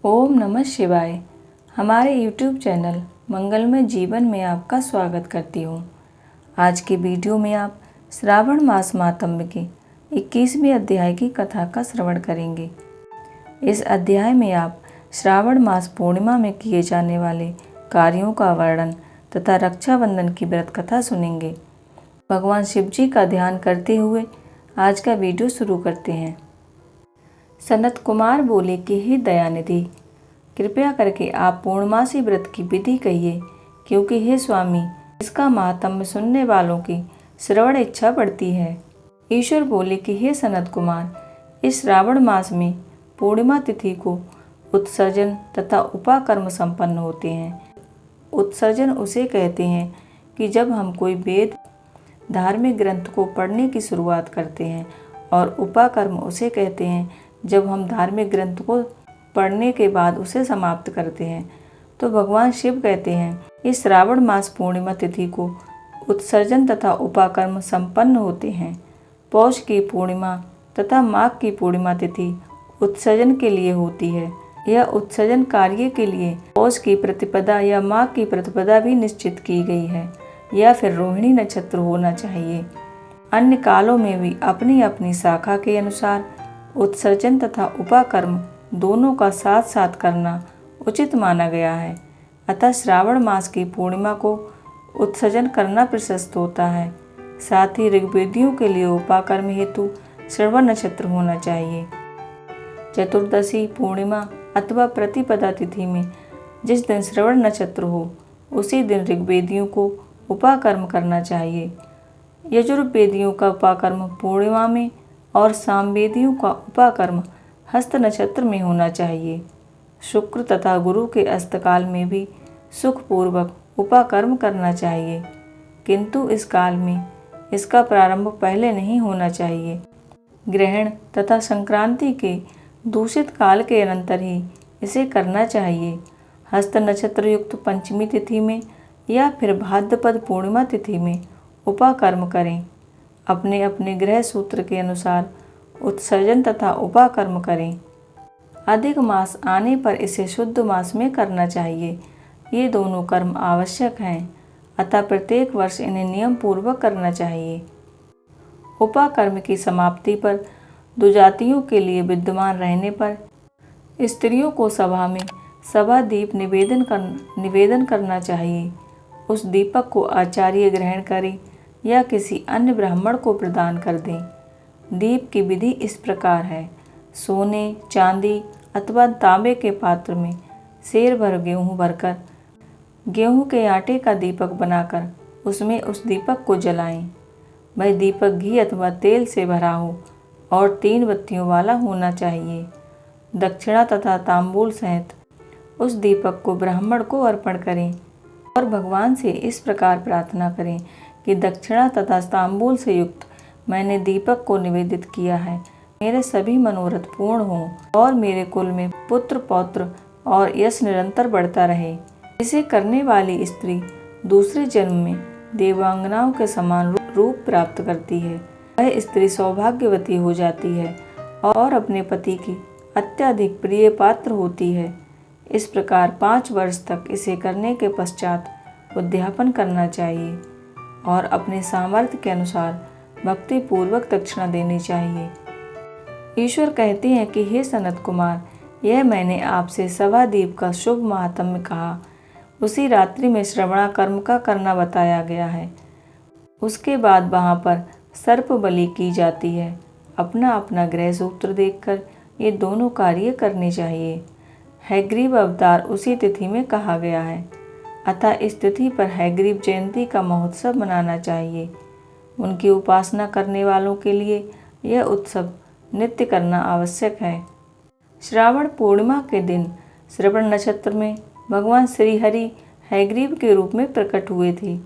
ओम नमः शिवाय। हमारे YouTube चैनल मंगलमय जीवन में आपका स्वागत करती हूँ। आज के वीडियो में आप श्रावण मास मातम्य के 21वें अध्याय की कथा का श्रवण करेंगे। इस अध्याय में आप श्रावण मास पूर्णिमा में किए जाने वाले कार्यों का वर्णन तथा रक्षाबंधन की व्रत कथा सुनेंगे। भगवान शिव जी का ध्यान करते हुए आज का वीडियो शुरू करते हैं। सनत कुमार बोले कि हे दयानिधि, कृपया करके आप पूर्णमासी व्रत की विधि कहिए, क्योंकि हे स्वामी, इसका महात्म्य सुनने वालों की श्रवण इच्छा बढ़ती है। ईश्वर बोले कि हे सनत कुमार, इस श्रावण मास में पूर्णिमा तिथि को उत्सर्जन तथा उपाकर्म संपन्न होते हैं। उत्सर्जन उसे कहते हैं कि जब हम कोई वेद धार्मिक ग्रंथ को पढ़ने की शुरुआत करते हैं, और उपाकर्म उसे कहते हैं जब हम धार्मिक ग्रंथ को पढ़ने के बाद उसे समाप्त करते हैं। तो भगवान शिव कहते हैं, इस श्रावण मास पूर्णिमा तिथि को उत्सर्जन तथा उपाकर्म संपन्न होते हैं। पौष की पूर्णिमा तथा माघ की पूर्णिमा तिथि उत्सर्जन के लिए होती है। यह उत्सर्जन कार्य के लिए पौष की प्रतिपदा या माघ की प्रतिपदा भी निश्चित की गई है, या फिर रोहिणी नक्षत्र होना चाहिए। अन्य कालों में भी अपनी अपनी शाखा के अनुसार उत्सर्जन तथा उपाकर्म दोनों का साथ साथ करना उचित माना गया है। अतः श्रावण मास की पूर्णिमा को उत्सर्जन करना प्रशस्त होता है। साथ ही ऋग्वेदियों के लिए उपाकर्म हेतु श्रवण नक्षत्र होना चाहिए। चतुर्दशी, पूर्णिमा अथवा प्रतिपदा तिथि में जिस दिन श्रवण नक्षत्र हो, उसी दिन ऋग्वेदियों को उपाकर्म करना चाहिए। यजुर्वेदियों का उपाकर्म पूर्णिमा में और सामवेदियों का उपाकर्म हस्त नक्षत्र में होना चाहिए। शुक्र तथा गुरु के अस्तकाल में भी सुखपूर्वक उपाकर्म करना चाहिए, किंतु इस काल में इसका प्रारंभ पहले नहीं होना चाहिए। ग्रहण तथा संक्रांति के दूषित काल के अनंतर ही इसे करना चाहिए। हस्त नक्षत्र युक्त पंचमी तिथि में या फिर भाद्रपद पूर्णिमा तिथि में उपाकर्म करें। अपने अपने ग्रह सूत्र के अनुसार उत्सर्जन तथा उपाकर्म करें। अधिक मास आने पर इसे शुद्ध मास में करना चाहिए। ये दोनों कर्म आवश्यक हैं, अतः प्रत्येक वर्ष इन्हें नियम पूर्वक करना चाहिए। उपाकर्म की समाप्ति पर दुजातियों के लिए विद्यमान रहने पर स्त्रियों को सभा में सभा दीप निवेदन करना चाहिए। उस दीपक को आचार्य ग्रहण करें या किसी अन्य ब्राह्मण को प्रदान कर दें। दीप की विधि इस प्रकार है। सोने, चांदी अथवा तांबे के पात्र में सेर भर गेहूँ भरकर गेहूँ के आटे का दीपक बनाकर उसमें उस दीपक को जलाएं। वह दीपक घी अथवा तेल से भरा हो और 3 बत्तियों वाला होना चाहिए। दक्षिणा तथा तांबूल सहित उस दीपक को ब्राह्मण को अर्पण करें और भगवान से इस प्रकार प्रार्थना करें कि दक्षिणा तथा तांबूल से युक्त मैंने दीपक को निवेदित किया है। मेरे सभी मनोरथ पूर्ण हों और मेरे कुल में पुत्र पौत्र और यश निरंतर बढ़ता रहे। इसे करने वाली स्त्री दूसरे जन्म में देवांगनाओं के समान रूप प्राप्त करती है। वह स्त्री सौभाग्यवती हो जाती है और अपने पति की अत्यधिक प्रिय पात्र होती है। इस प्रकार 5 वर्ष तक इसे करने के पश्चात उद्यापन करना चाहिए और अपने सामर्थ्य के अनुसार भक्ति पूर्वक दक्षिणा देनी चाहिए। ईश्वर कहते हैं कि हे सनत कुमार, यह मैंने आपसे सभादीप का शुभ महात्म्य कहा। उसी रात्रि में श्रवणा कर्म का करना बताया गया है। उसके बाद वहाँ पर सर्प बलि की जाती है। अपना अपना ग्रह सूत्र देखकर ये दोनों कार्य करने चाहिए। हैग्रीव अवतार उसी तिथि में कहा गया है, अतः इस तिथि पर हैग्रीव जयंती का महोत्सव मनाना चाहिए। उनकी उपासना करने वालों के लिए यह उत्सव नित्य करना आवश्यक है। श्रावण पूर्णिमा के दिन श्रवण नक्षत्र में भगवान श्री हरि हैग्रीव के रूप में प्रकट हुए थे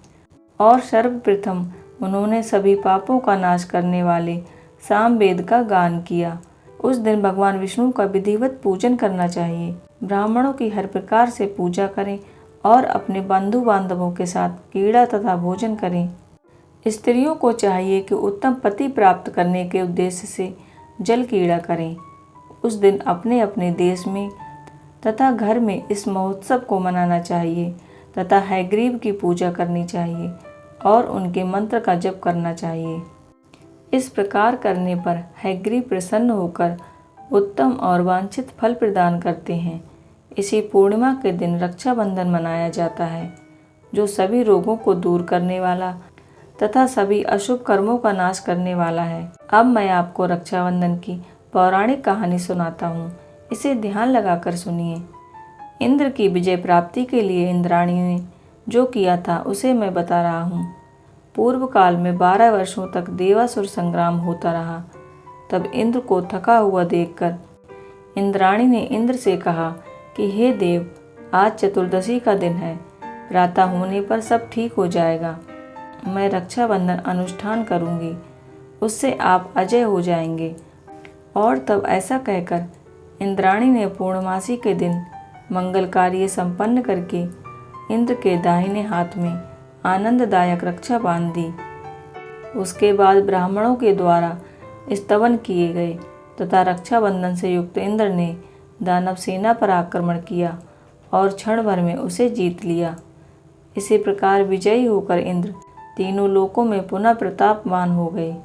और सर्वप्रथम उन्होंने सभी पापों का नाश करने वाले सामवेद का गान किया। उस दिन भगवान विष्णु का विधिवत पूजन करना चाहिए। ब्राह्मणों की हर प्रकार से पूजा करें और अपने बंधु बांधवों के साथ क्रीड़ा तथा भोजन करें। स्त्रियों को चाहिए कि उत्तम पति प्राप्त करने के उद्देश्य से जल क्रीड़ा करें। उस दिन अपने अपने देश में तथा घर में इस महोत्सव को मनाना चाहिए तथा हैग्रीव की पूजा करनी चाहिए और उनके मंत्र का जप करना चाहिए। इस प्रकार करने पर हैग्रीव प्रसन्न होकर उत्तम और वांछित फल प्रदान करते हैं। इसी पूर्णिमा के दिन रक्षाबंधन मनाया जाता है, जो सभी रोगों को दूर करने वाला तथा सभी अशुभ कर्मों का नाश करने वाला है। अब मैं आपको रक्षाबंधन की पौराणिक कहानी सुनाता हूँ, इसे ध्यान लगाकर सुनिए। इंद्र की विजय प्राप्ति के लिए इंद्राणी ने जो किया था उसे मैं बता रहा हूँ। पूर्व काल में 12 वर्षों तक देवासुर संग्राम होता रहा। तब इंद्र को थका हुआ देखकर इंद्राणी ने इंद्र से कहा कि हे देव, आज चतुर्दशी का दिन है, प्रातः होने पर सब ठीक हो जाएगा। मैं रक्षाबंधन अनुष्ठान करूंगी, उससे आप अजय हो जाएंगे। और तब ऐसा कहकर इंद्राणी ने पूर्णमासी के दिन मंगल कार्य संपन्न करके इंद्र के दाहिने हाथ में आनंददायक रक्षा बांध दी। उसके बाद ब्राह्मणों के द्वारा स्तवन किए गए तथा रक्षाबंधन से युक्त इंद्र ने दानव सेना पर आक्रमण किया और क्षण भर में उसे जीत लिया। इसी प्रकार विजयी होकर इंद्र तीनों लोकों में पुनः प्रतापवान हो गए।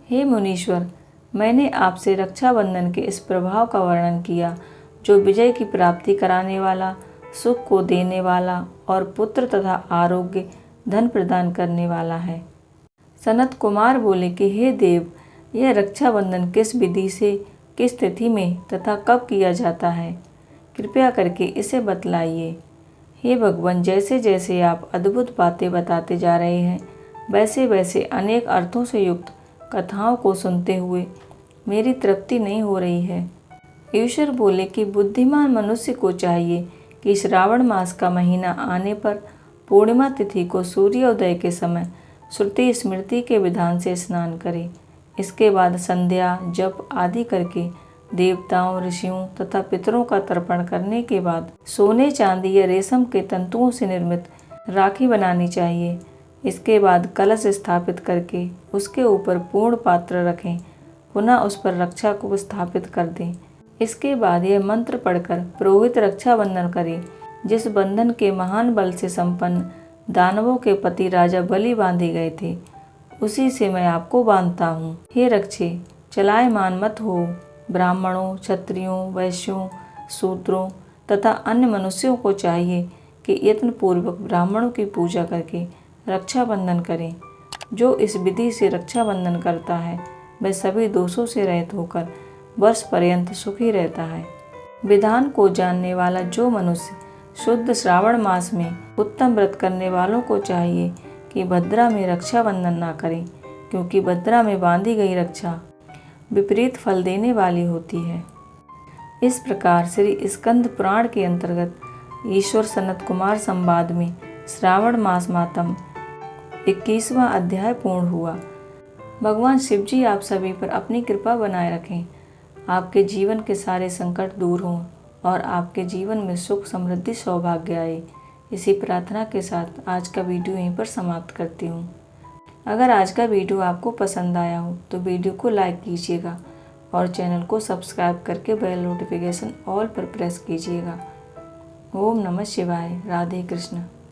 हे मुनीश्वर, मैंने आपसे रक्षाबंधन के इस प्रभाव का वर्णन किया, जो विजय की प्राप्ति कराने वाला, सुख को देने वाला और पुत्र तथा आरोग्य धन प्रदान करने वाला है। सनत कुमार बोले कि हे देव, यह रक्षाबंधन किस विधि से, किस तिथि में तथा कब किया जाता है? कृपया करके इसे बतलाइए। हे भगवान, जैसे जैसे आप अद्भुत बातें बताते जा रहे हैं, वैसे वैसे अनेक अर्थों से युक्त कथाओं को सुनते हुए मेरी तृप्ति नहीं हो रही है। ईश्वर बोले कि बुद्धिमान मनुष्य को चाहिए कि श्रावण मास का महीना आने पर पूर्णिमा तिथि को सूर्योदय के समय श्रुति स्मृति के विधान से स्नान करे। इसके बाद संध्या जप आदि करके देवताओं, ऋषियों तथा पितरों का तर्पण करने के बाद सोने, चांदी या रेशम के तंतुओं से निर्मित राखी बनानी चाहिए। इसके बाद कलश स्थापित करके उसके ऊपर पूर्ण पात्र रखें, पुनः उस पर रक्षा को स्थापित कर दें। इसके बाद यह मंत्र पढ़कर पुरोहित रक्षाबंधन करे। जिस बंधन के महान बल से संपन्न दानवों के पति राजा बलि बांधे गए थे, उसी से मैं आपको बांधता हूँ। हे रक्षे, चलायमान मत हो। ब्राह्मणों, क्षत्रियों, वैश्यों, शूद्रों तथा अन्य मनुष्यों को चाहिए कि यत्नपूर्वक ब्राह्मणों की पूजा करके रक्षाबंधन करें। जो इस विधि से रक्षाबंधन करता है, वह सभी दोषों से रहित होकर वर्ष पर्यंत सुखी रहता है। विधान को जानने वाला जो मनुष्य शुद्ध श्रावण मास में उत्तम व्रत करने वालों को चाहिए कि भद्रा में रक्षाबंधन ना करें, क्योंकि भद्रा में बांधी गई रक्षा विपरीत फल देने वाली होती है। इस प्रकार श्री स्कंद पुराण के अंतर्गत ईश्वर सनत कुमार संवाद में श्रावण मास मातम 21वां अध्याय पूर्ण हुआ। भगवान शिव जी आप सभी पर अपनी कृपा बनाए रखें, आपके जीवन के सारे संकट दूर हों और आपके जीवन में सुख, समृद्धि, सौभाग्य आए। इसी प्रार्थना के साथ आज का वीडियो यहीं पर समाप्त करती हूँ। अगर आज का वीडियो आपको पसंद आया हो तो वीडियो को लाइक कीजिएगा और चैनल को सब्सक्राइब करके बेल नोटिफिकेशन ऑल पर प्रेस कीजिएगा। ओम नमः शिवाय। राधे कृष्ण।